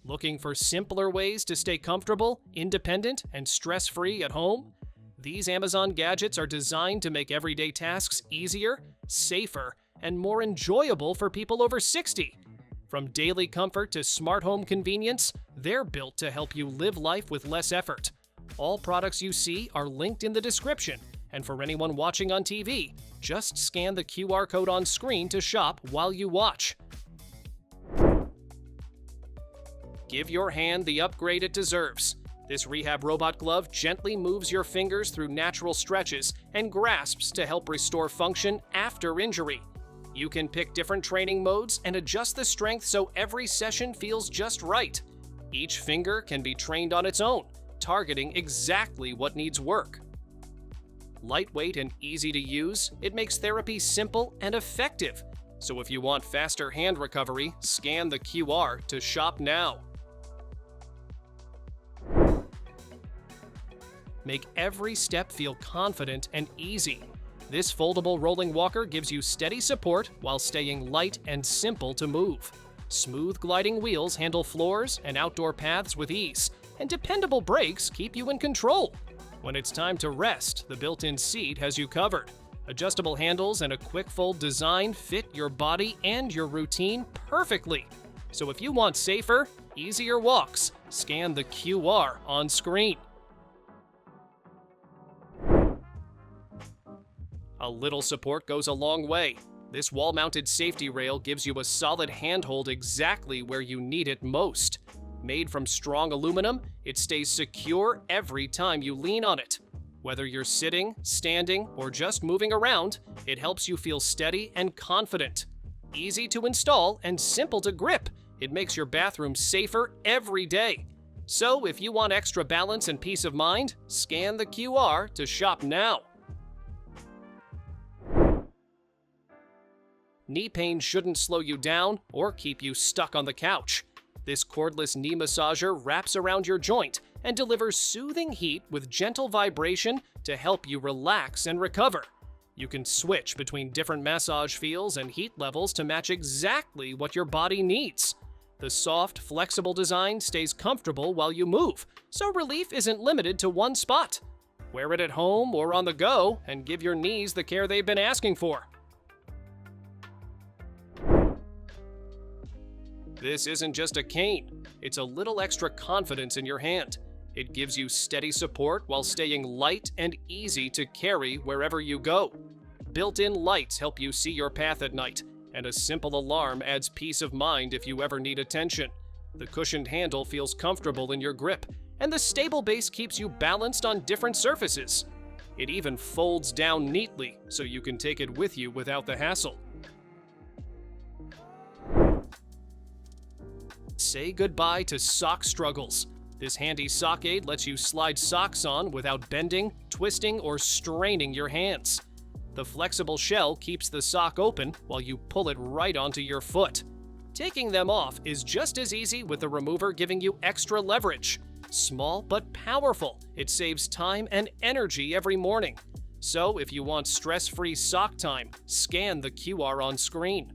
Looking for simpler ways to stay comfortable, independent, and stress-free at home? These Amazon gadgets are designed to make everyday tasks easier, safer, and more enjoyable for people over 60. From daily comfort to smart home convenience, they're built to help you live life with less effort. All products you see are linked in the description, and for anyone watching on TV, just scan the QR code on screen to shop while you watch. Give your hand the upgrade it deserves. This Rehab Robot Glove gently moves your fingers through natural stretches and grasps to help restore function after injury. You can pick different training modes and adjust the strength so every session feels just right. Each finger can be trained on its own, targeting exactly what needs work. Lightweight and easy to use, it makes therapy simple and effective. So if you want faster hand recovery, scan the QR to shop now. Make every step feel confident and easy. This foldable rolling walker gives you steady support while staying light and simple to move. Smooth gliding wheels handle floors and outdoor paths with ease, and dependable brakes keep you in control. When it's time to rest, the built-in seat has you covered. Adjustable handles and a quick fold design fit your body and your routine perfectly. So if you want safer, easier walks, scan the QR on screen. A little support goes a long way. This wall-mounted safety rail gives you a solid handhold exactly where you need it most. Made from strong aluminum, it stays secure every time you lean on it. Whether you're sitting, standing, or just moving around, it helps you feel steady and confident. Easy to install and simple to grip, it makes your bathroom safer every day. So if you want extra balance and peace of mind, scan the QR to shop now. Knee pain shouldn't slow you down or keep you stuck on the couch. This cordless knee massager wraps around your joint and delivers soothing heat with gentle vibration to help you relax and recover. You can switch between different massage feels and heat levels to match exactly what your body needs. The soft, flexible design stays comfortable while you move, so relief isn't limited to one spot. Wear it at home or on the go and give your knees the care they've been asking for. This isn't just a cane, it's a little extra confidence in your hand. It gives you steady support while staying light and easy to carry wherever you go. Built-in lights help you see your path at night, and a simple alarm adds peace of mind if you ever need attention. The cushioned handle feels comfortable in your grip, and the stable base keeps you balanced on different surfaces. It even folds down neatly so you can take it with you without the hassle. Say goodbye to sock struggles. This handy sock aid lets you slide socks on without bending, twisting, or straining your hands. The flexible shell keeps the sock open while you pull it right onto your foot. Taking them off is just as easy with the remover giving you extra leverage. Small but powerful, it saves time and energy every morning. So if you want stress-free sock time, scan the QR on screen.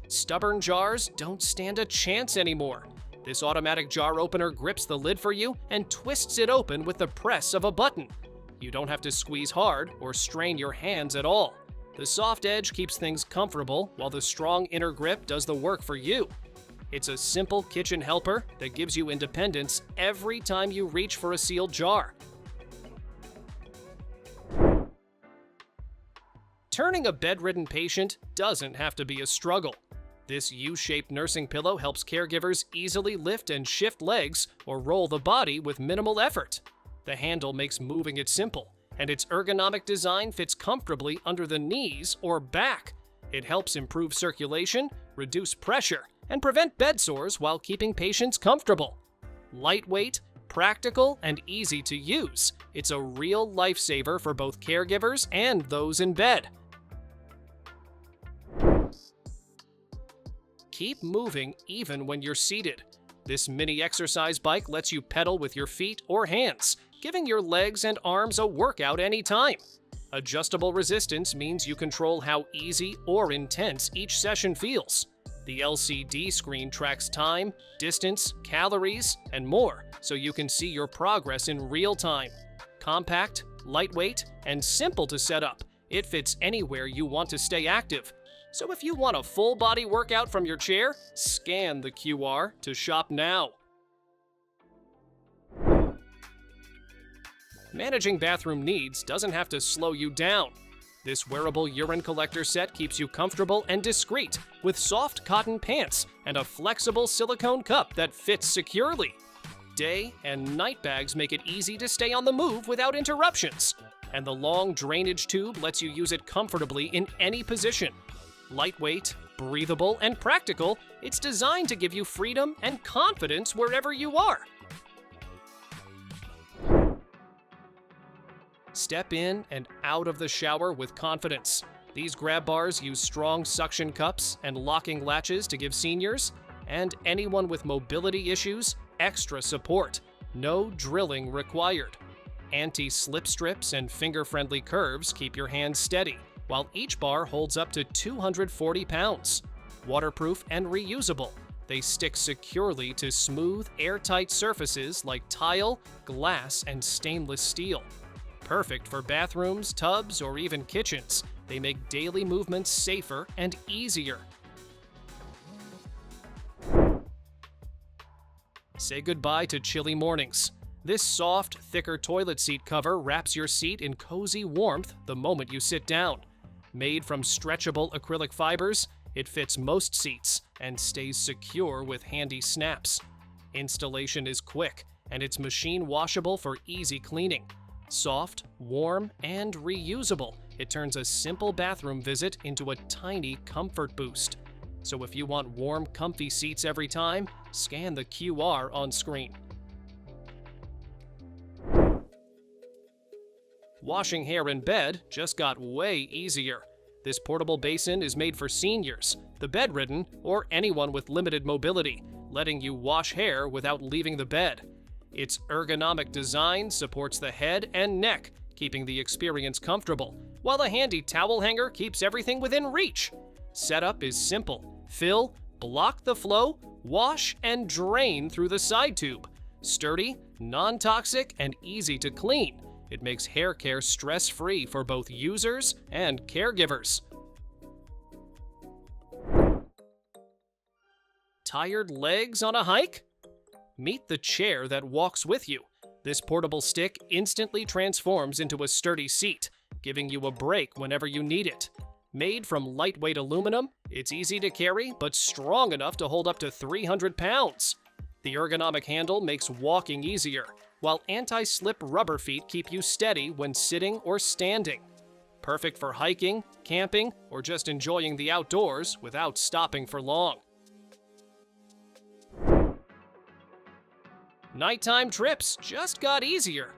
Stubborn jars don't stand a chance anymore. This automatic jar opener grips the lid for you and twists it open with the press of a button. You don't have to squeeze hard or strain your hands at all. The soft edge keeps things comfortable while the strong inner grip does the work for you. It's a simple kitchen helper that gives you independence every time you reach for a sealed jar. Turning a bedridden patient doesn't have to be a struggle. This U-shaped nursing pillow helps caregivers easily lift and shift legs or roll the body with minimal effort. The handle makes moving it simple, and its ergonomic design fits comfortably under the knees or back. It helps improve circulation, reduce pressure, and prevent bed sores while keeping patients comfortable. Lightweight, practical, and easy to use, it's a real lifesaver for both caregivers and those in bed. Keep moving even when you're seated. This mini exercise bike lets you pedal with your feet or hands, giving your legs and arms a workout anytime. Adjustable resistance means you control how easy or intense each session feels. The LCD screen tracks time, distance, calories, and more, so you can see your progress in real time. Compact, lightweight, and simple to set up, it fits anywhere you want to stay active. So if you want a full-body workout from your chair, scan the QR to shop now. Managing bathroom needs doesn't have to slow you down. This wearable urine collector set keeps you comfortable and discreet with soft cotton pants and a flexible silicone cup that fits securely. Day and night bags make it easy to stay on the move without interruptions. And the long drainage tube lets you use it comfortably in any position. Lightweight, breathable, and practical, it's designed to give you freedom and confidence wherever you are. Step in and out of the shower with confidence. These grab bars use strong suction cups and locking latches to give seniors and anyone with mobility issues extra support. No drilling required. Anti-slip strips and finger-friendly curves keep your hands steady, while each bar holds up to 240 pounds. Waterproof and reusable, they stick securely to smooth, airtight surfaces like tile, glass, and stainless steel. Perfect for bathrooms, tubs, or even kitchens, they make daily movements safer and easier. Say goodbye to chilly mornings. This soft, thicker toilet seat cover wraps your seat in cozy warmth the moment you sit down. Made from stretchable acrylic fibers, it fits most seats and stays secure with handy snaps. Installation is quick, and it's machine washable for easy cleaning. Soft, warm, and reusable, it turns a simple bathroom visit into a tiny comfort boost. So if you want warm, comfy seats every time, scan the QR on screen. Washing hair in bed just got way easier. This portable basin is made for seniors, the bedridden, or anyone with limited mobility, letting you wash hair without leaving the bed. Its ergonomic design supports the head and neck, keeping the experience comfortable, while a handy towel hanger keeps everything within reach. Setup is simple. Fill, block the flow, wash, and drain through the side tube. Sturdy, non-toxic, and easy to clean. It makes hair care stress-free for both users and caregivers. Tired legs on a hike? Meet the chair that walks with you. This portable stick instantly transforms into a sturdy seat, giving you a break whenever you need it. Made from lightweight aluminum, it's easy to carry but strong enough to hold up to 300 pounds. The ergonomic handle makes walking easier, while anti-slip rubber feet keep you steady when sitting or standing. Perfect for hiking, camping, or just enjoying the outdoors without stopping for long. Nighttime trips just got easier.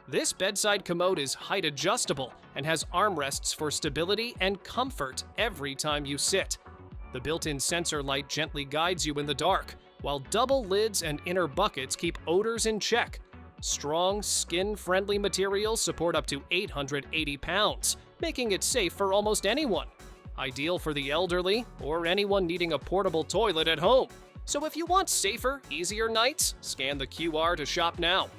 This bedside commode is height adjustable and has armrests for stability and comfort every time you sit. The built-in sensor light gently guides you in the dark, while double lids and inner buckets keep odors in check. Strong, skin-friendly materials support up to 880 pounds, making it safe for almost anyone. Ideal for the elderly or anyone needing a portable toilet at home. So if you want safer, easier nights, scan the QR to shop now.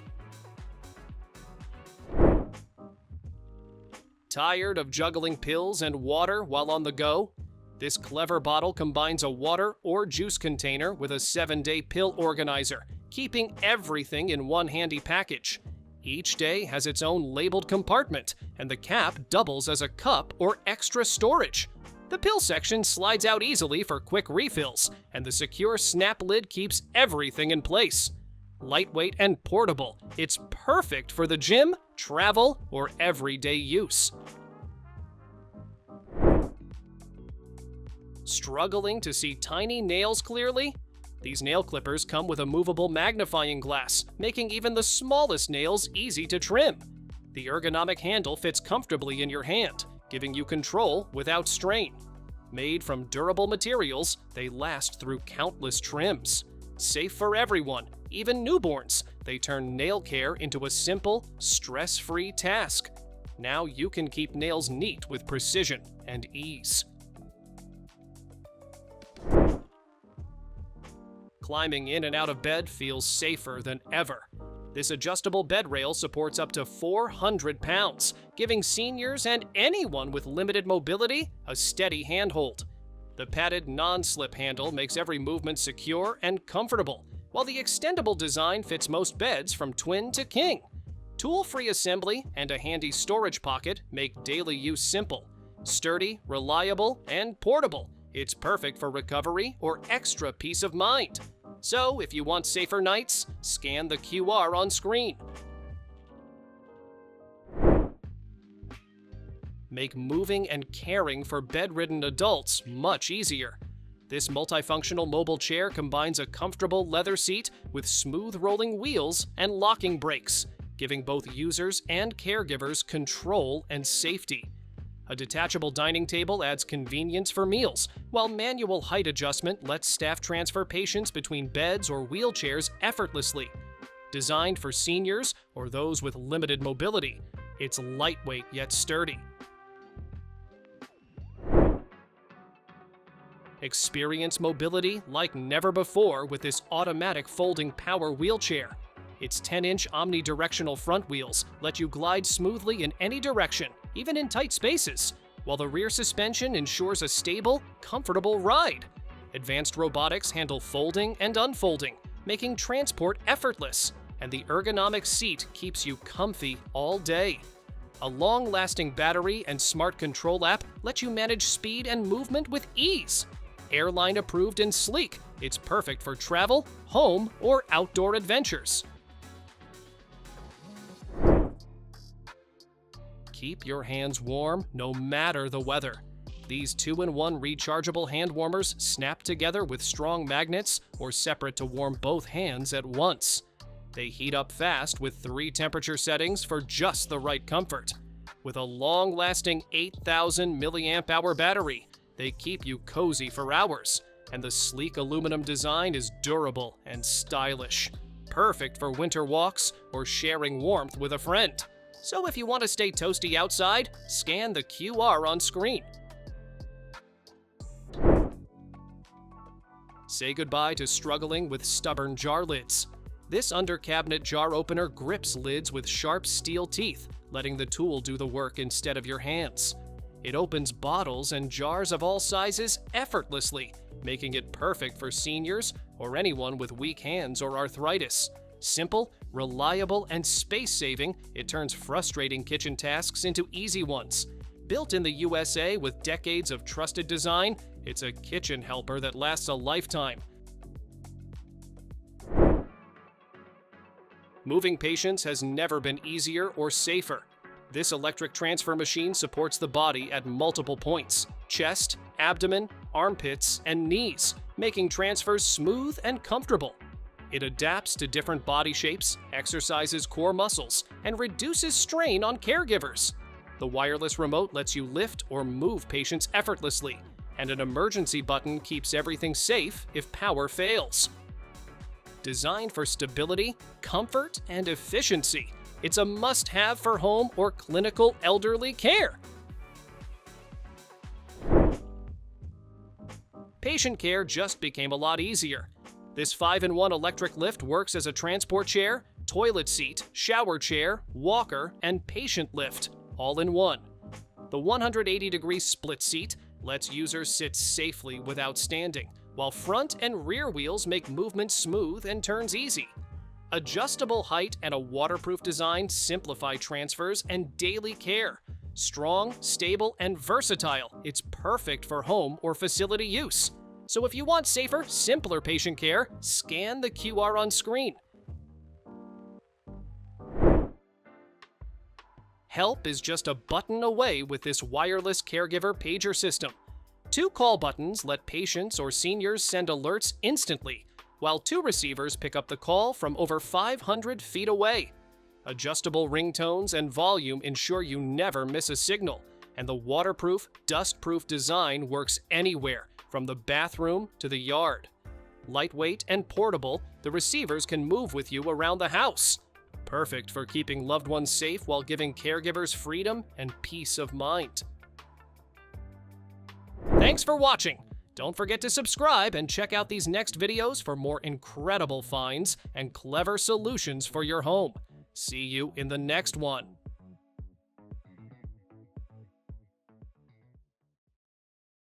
Tired of juggling pills and water while on the go? This clever bottle combines a water or juice container with a 7-day pill organizer, keeping everything in one handy package. Each day has its own labeled compartment, and the cap doubles as a cup or extra storage. The pill section slides out easily for quick refills, and the secure snap lid keeps everything in place. Lightweight and portable, it's perfect for the gym, travel, or everyday use. Struggling to see tiny nails clearly? These nail clippers come with a movable magnifying glass, making even the smallest nails easy to trim. The ergonomic handle fits comfortably in your hand, giving you control without strain. Made from durable materials, they last through countless trims. Safe for everyone, even newborns, they turn nail care into a simple, stress-free task. Now you can keep nails neat with precision and ease. Climbing in and out of bed feels safer than ever. This adjustable bed rail supports up to 400 pounds, giving seniors and anyone with limited mobility a steady handhold. The padded non-slip handle makes every movement secure and comfortable, while the extendable design fits most beds from twin to king. Tool-free assembly and a handy storage pocket make daily use simple. Sturdy, reliable, and portable, it's perfect for recovery or extra peace of mind. So, if you want safer nights, scan the QR on screen. Make moving and caring for bedridden adults much easier. This multifunctional mobile chair combines a comfortable leather seat with smooth rolling wheels and locking brakes, giving both users and caregivers control and safety. A detachable dining table adds convenience for meals, while manual height adjustment lets staff transfer patients between beds or wheelchairs effortlessly. Designed for seniors or those with limited mobility, it's lightweight yet sturdy. Experience mobility like never before with this automatic folding power wheelchair. Its 10-inch omnidirectional front wheels let you glide smoothly in any direction, even in tight spaces, while the rear suspension ensures a stable, comfortable ride. Advanced robotics handle folding and unfolding, making transport effortless, and the ergonomic seat keeps you comfy all day. A long-lasting battery and smart control app let you manage speed and movement with ease. Airline approved and sleek, it's perfect for travel, home, or outdoor adventures. Keep your hands warm no matter the weather. These 2-in-1 rechargeable hand warmers snap together with strong magnets or separate to warm both hands at once. They heat up fast with 3 temperature settings for just the right comfort. With a long-lasting 8,000 mAh battery, they keep you cozy for hours, and the sleek aluminum design is durable and stylish, perfect for winter walks or sharing warmth with a friend. So if you want to stay toasty outside, scan the QR on screen. Say goodbye to struggling with stubborn jar lids. This under-cabinet jar opener grips lids with sharp steel teeth, letting the tool do the work instead of your hands. It opens bottles and jars of all sizes effortlessly, making it perfect for seniors or anyone with weak hands or arthritis. Simple, reliable, and space-saving, it turns frustrating kitchen tasks into easy ones. Built in the USA with decades of trusted design, it's a kitchen helper that lasts a lifetime. Moving patients has never been easier or safer. This electric transfer machine supports the body at multiple points: chest, abdomen, armpits, and knees, making transfers smooth and comfortable. It adapts to different body shapes, exercises core muscles, and reduces strain on caregivers. The wireless remote lets you lift or move patients effortlessly, and an emergency button keeps everything safe if power fails. Designed for stability, comfort, and efficiency, it's a must-have for home or clinical elderly care. Patient care just became a lot easier. This 5-in-1 electric lift works as a transport chair, toilet seat, shower chair, walker, and patient lift, all in one. The 180-degree split seat lets users sit safely without standing, while front and rear wheels make movement smooth and turns easy. Adjustable height and a waterproof design simplify transfers and daily care. Strong, stable, and versatile, it's perfect for home or facility use. So if you want safer, simpler patient care, scan the QR on screen. Help is just a button away with this wireless Caregiver Pager system. 2 call buttons let patients or seniors send alerts instantly, while 2 receivers pick up the call from over 500 feet away. Adjustable ringtones and volume ensure you never miss a signal, and the waterproof, dust-proof design works anywhere, from the bathroom to the yard. Lightweight and portable, the receivers can move with you around the house. Perfect for keeping loved ones safe while giving caregivers freedom and peace of mind. Thanks for watching! Don't forget to subscribe and check out these next videos for more incredible finds and clever solutions for your home. See you in the next one.